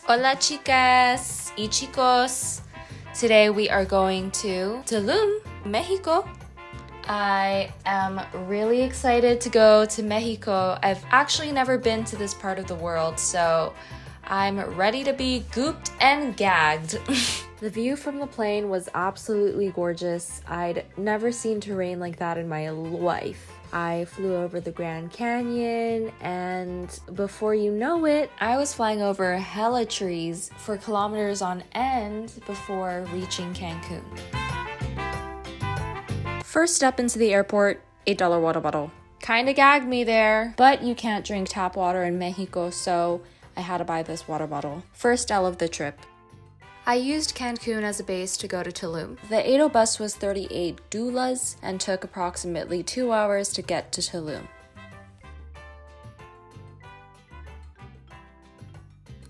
Hola chicas y chicos. Today we are going to Tulum, Mexico. I am really excited to go to Mexico. I've actually never been to this part of the world, so I'm ready to be gooped and gagged. The view from the plane was absolutely gorgeous. I'd never seen terrain like that in my life. I flew over the Grand Canyon, and before you know it, I was flying over hella trees for kilometers on end before reaching Cancun. First step into the airport, $8 water bottle. Kinda gagged me there, but you can't drink tap water in Mexico, so I had to buy this water bottle. First L of the trip. I used Cancun as a base to go to Tulum. The 8 bus was 38 doulas and took approximately 2 hours to get to Tulum.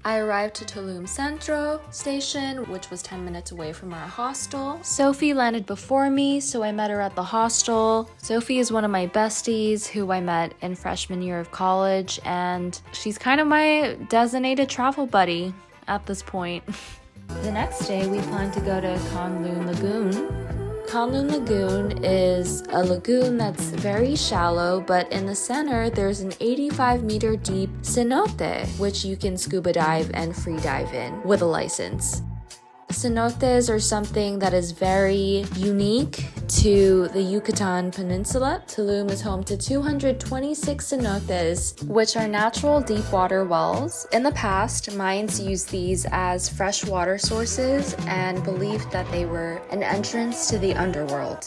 I arrived to Tulum Centro station, which was 10 minutes away from our hostel. Sophie landed before me, so I met her at the hostel. Sophie is one of my besties who I met in freshman year of college, and she's kind of my designated travel buddy at this point. The next day, we planned to go to Kaan Lum Lagoon. Kaan Lum Lagoon is a lagoon that's very shallow, but in the center, there's an 85-meter deep cenote, which you can scuba dive and free dive in with a license. Cenotes are something that is very unique to the Yucatan Peninsula. Tulum is home to 226 cenotes, which are natural deep water wells. In the past, Mayans used these as fresh water sources and believed that they were an entrance to the underworld.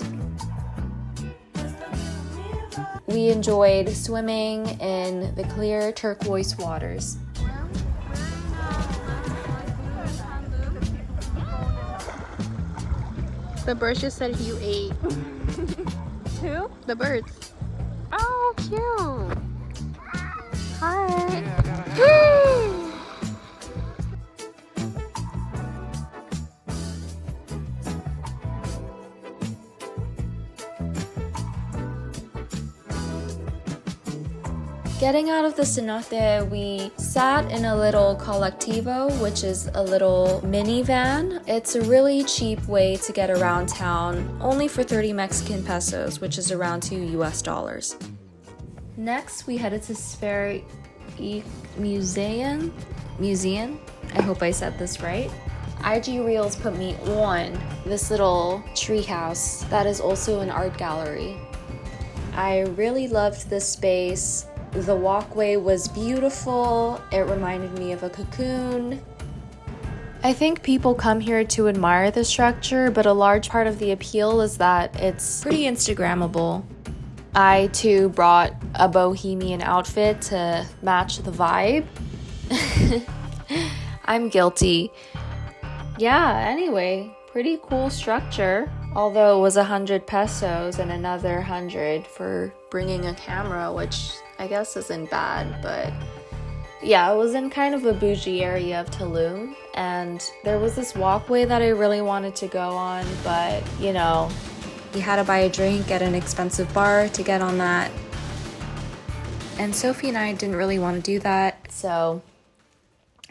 We enjoyed swimming in the clear turquoise waters. The birds just said you ate. Who? The birds. Oh, cute. Hi. Getting out of the cenote, we sat in a little colectivo, which is a little minivan. It's a really cheap way to get around town, only for 30 Mexican pesos, which is around $2 US. Next, we headed to Sfer Ik Museum. I hope I said this right. IG Reels put me on this little treehouse that is also an art gallery. I really loved this space. The walkway was beautiful. It reminded me of a cocoon. I think people come here to admire the structure, but a large part of the appeal is that it's pretty Instagrammable. I too brought a bohemian outfit to match the vibe. I'm guilty. Yeah, anyway, pretty cool structure. Although it was 100 pesos and another 100 for bringing a camera, which I guess isn't bad, but yeah, it was in kind of a bougie area of Tulum, and there was this walkway that I really wanted to go on, but you know, you had to buy a drink at an expensive bar to get on that. And Sophie and I didn't really want to do that, so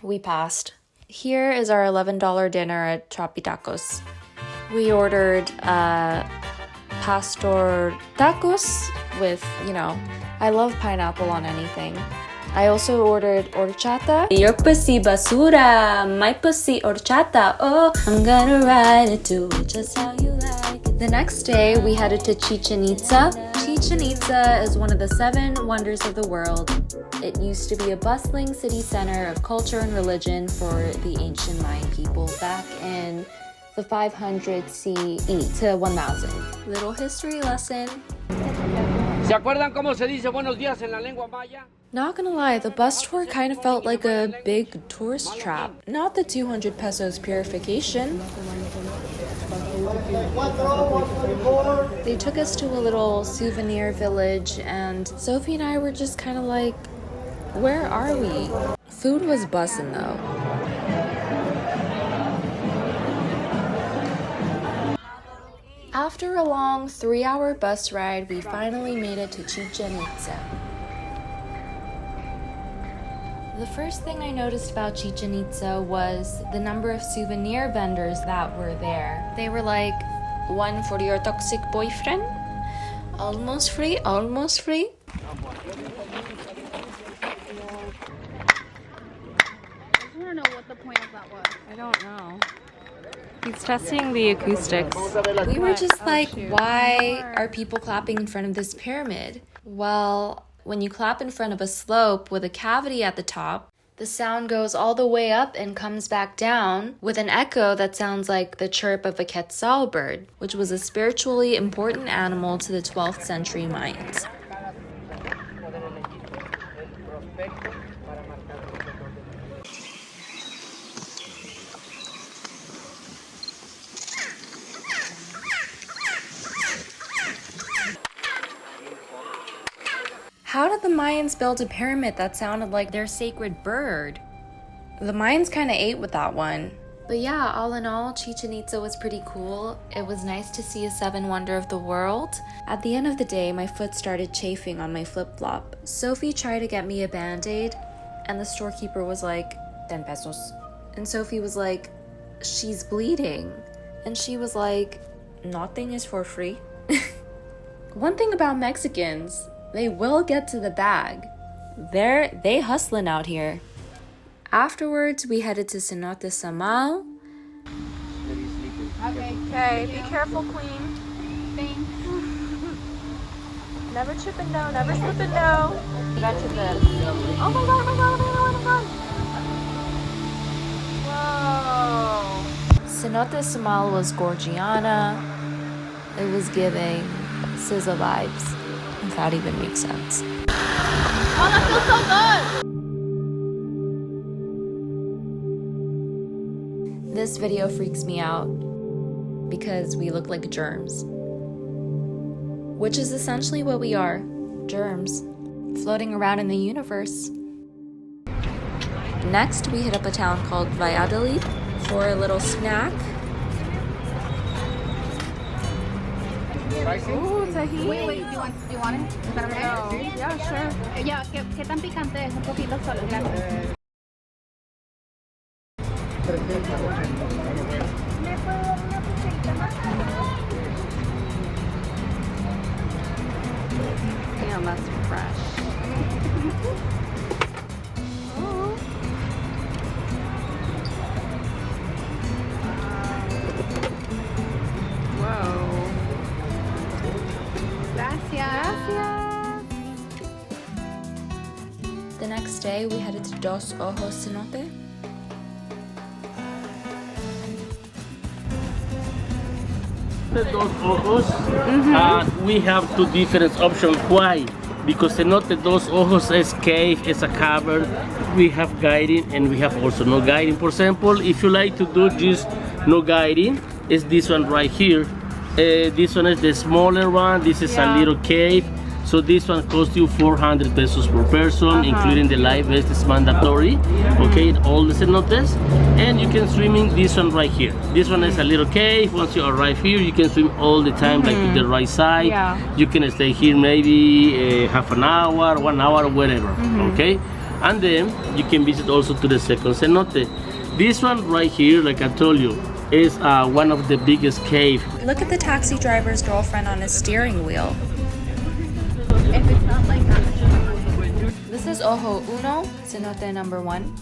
we passed. Here is our $11 dinner at Choppy Tacos. We ordered pastor tacos with, you know, I love pineapple on anything. I also ordered horchata. Your pussy basura, my pussy horchata. Oh, I'm gonna ride it too, just how you like it. The next day, we headed to Chichén Itzá. Chichén Itzá is one of the 7 wonders of the world. It used to be a bustling city center of culture and religion for the ancient Mayan people back in the 500 CE to 1000. Little history lesson. ¿Se acuerdan cómo se dice buenos días en la lengua maya? Not gonna lie, the bus tour kind of felt like a big tourist trap. Not the 200 pesos purification. They took us to a little souvenir village, and Sophie and I were just kind of like, where are we? Food was bussin' though. After a long 3-hour bus ride, we finally made it to Chichén Itzá. The first thing I noticed about Chichén Itzá was the number of souvenir vendors that were there. They were like, one for your toxic boyfriend, almost free, almost free. I just want to know what the point of that was. I don't know. He's testing the acoustics. We were just like, why are people clapping in front of this pyramid? Well, when you clap in front of a slope with a cavity at the top, the sound goes all the way up and comes back down with an echo that sounds like the chirp of a quetzal bird, which was a spiritually important animal to the 12th century Mayans. How did the Mayans build a pyramid that sounded like their sacred bird? The Mayans kind of ate with that one. But yeah, all in all, Chichén Itzá was pretty cool. It was nice to see a seven wonder of the world. At the end of the day, my foot started chafing on my flip-flop. Sophie tried to get me a band-aid, and the storekeeper was like, 10 pesos. And Sophie was like, she's bleeding. And she was like, nothing is for free. One thing about Mexicans, they will get to the bag. They hustling out here. Afterwards, we headed to Cenote Saamal. Okay, be careful, queen. Thanks. Never tripping down, never slipping down. Got you there. Oh my god, oh my god, oh my god, oh my god. Whoa. Cenote Saamal was Gorgiana. It was giving SZA vibes. If that even makes sense. Oh, that feels so good! This video freaks me out because we look like germs. Which is essentially what we are, germs, floating around in the universe. Next, we hit up a town called Valladolid for a little snack. Ooh, tahini. Wait, do you want it? Is that okay? Yeah, sure. Yeah, ¿qué tan picante es? Un poquito solo, gracias. Damn, that's fresh. Whoa. Gracias. The next day, we headed to Dos Ojos Cenote. Dos Ojos, we have two different options. Why? Because Cenote Dos Ojos is cave, it's a cavern. We have guiding and we have also no guiding. For example, if you like to do just no guiding, it's this one right here. This one is the smaller one. This is a little cave. So this one costs you 400 pesos per person, including the life vest is mandatory. Okay, all the cenotes. And you can swim in this one right here. This one is a little cave. Once you arrive here, you can swim all the time, like to the right side. You can stay here maybe half an hour, 1 hour, whatever. Okay, and then you can visit also to the second cenote. This one right here, like I told you, is one of the biggest cave. Look at the taxi driver's girlfriend on his steering wheel. If it's not like that. This is Ojo Uno, Cenote number 1.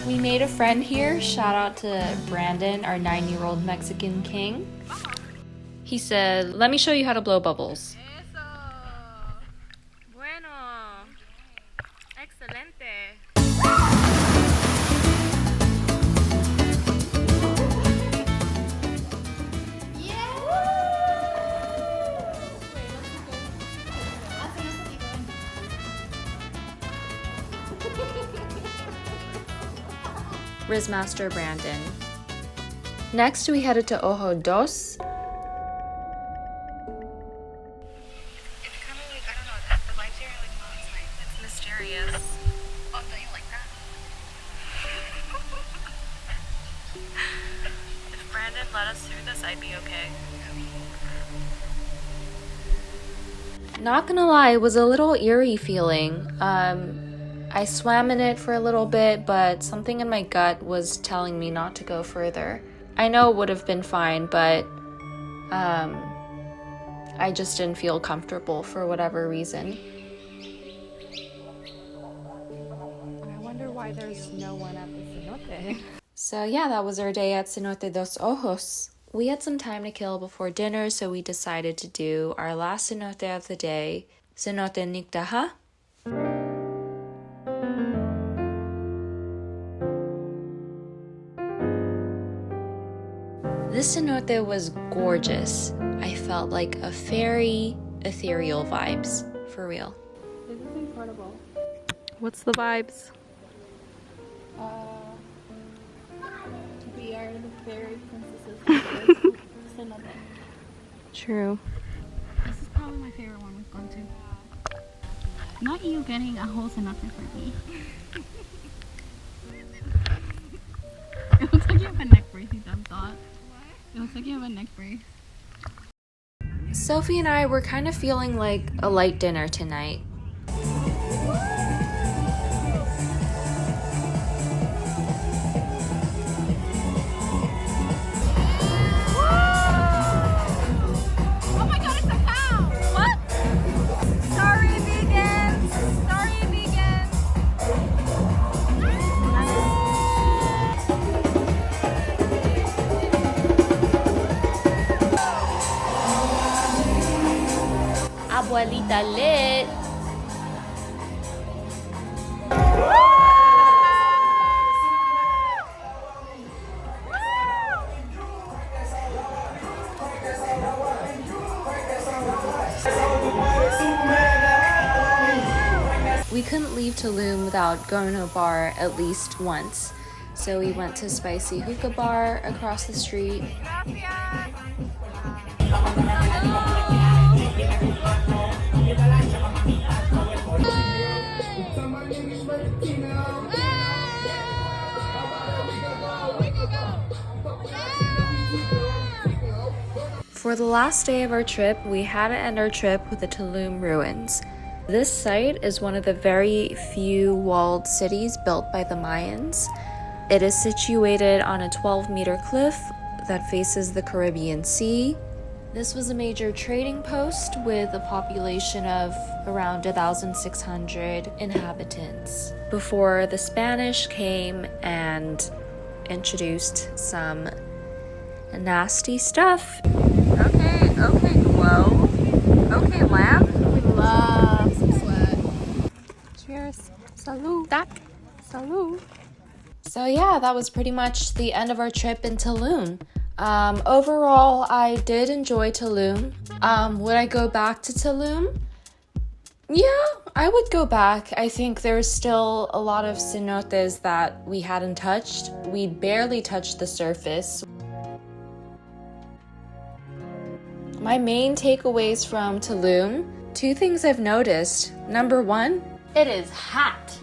We made a friend here. Shout out to Brandon, our 9-year-old Mexican king. He said, let me show you how to blow bubbles. Eso. Bueno. Excelente. Rizmaster Brandon. Next, we headed to Ojo Dos. It's kind of like, I don't know, the vibes here are like, oh, it's nice. It's mysterious. Oh, don't you like that? If Brandon let us through this, I'd be okay. Not gonna lie, it was a little eerie feeling. I swam in it for a little bit, but something in my gut was telling me not to go further. I know it would have been fine, but I just didn't feel comfortable for whatever reason. I wonder why there's no one at the cenote. So yeah, that was our day at Cenote dos Ojos. We had some time to kill before dinner, so we decided to do our last cenote of the day, Cenote Nicte Ha. This cenote was gorgeous. I felt like a fairy, ethereal vibes, for real. This is incredible. What's the vibes? We are the fairy princesses of the cenote. True. This is probably my favorite one we've gone to. Not you getting a whole cenote for me. It looks like you have a neck brace, you dumb thought. It looks like you have a neck brace. Sophie and I were kind of feeling like a light dinner tonight. Abuelita lit. We couldn't leave Tulum without going to a bar at least once. So we went to Spicy Hookah Bar across the street. For the last day of our trip, we had to end our trip with the Tulum Ruins. This site is one of the very few walled cities built by the Mayans. It is situated on a 12-meter cliff that faces the Caribbean Sea. This was a major trading post with a population of around 1,600 inhabitants before the Spanish came and introduced some nasty stuff. Okay, glow. Okay, lamp. We love some sweat. Cheers. Salud. Salud. So yeah, that was pretty much the end of our trip in Tulum. Overall, I did enjoy Tulum. Would I go back to Tulum? Yeah, I would go back. I think there's still a lot of cenotes that we hadn't touched. We barely touched the surface. My main takeaways from Tulum, 2 things I've noticed. Number 1, it is hot.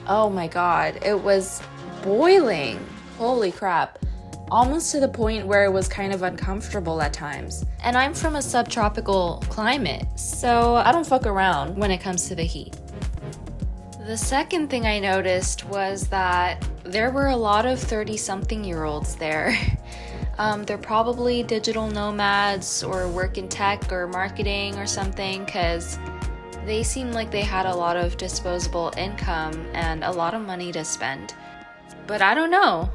Oh my god, it was boiling. Holy crap. Almost to the point where it was kind of uncomfortable at times. And I'm from a subtropical climate, so I don't fuck around when it comes to the heat. The second thing I noticed was that there were a lot of 30-something-year-olds there. They're probably digital nomads or work in tech or marketing or something, because they seemed like they had a lot of disposable income and a lot of money to spend. But I don't know.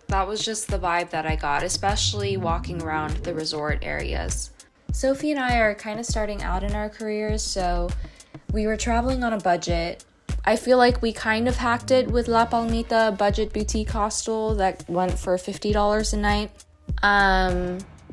That was just the vibe that I got, especially walking around the resort areas. Sophie and I are kind of starting out in our careers, so we were traveling on a budget. I feel like we kind of hacked it with La Palmita budget boutique hostel that went for $50 a night.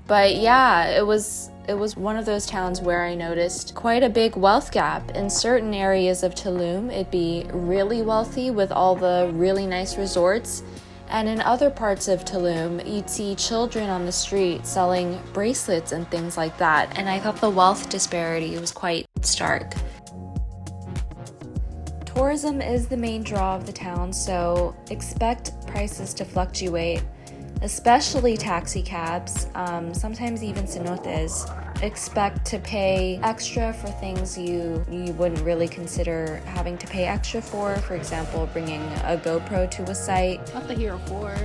But yeah, it was one of those towns where I noticed quite a big wealth gap. In certain areas of Tulum, it'd be really wealthy with all the really nice resorts. And in other parts of Tulum, you'd see children on the street selling bracelets and things like that. And I thought the wealth disparity was quite stark. Tourism is the main draw of the town, so expect prices to fluctuate, especially taxi cabs, sometimes even cenotes. expect to pay extra for things you wouldn't really consider having to pay extra for. For example, bringing a GoPro to a site. Not the Hero 4.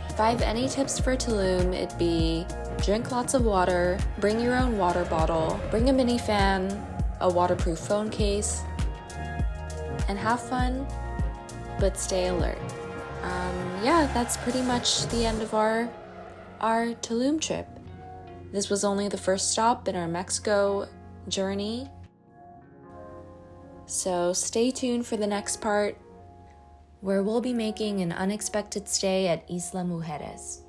If I have any tips for Tulum, it'd be drink lots of water, bring your own water bottle, bring a mini fan, a waterproof phone case, and have fun, but stay alert. Yeah, that's pretty much the end of our Tulum trip. This was only the first stop in our Mexico journey. So stay tuned for the next part, where we'll be making an unexpected stay at Isla Mujeres.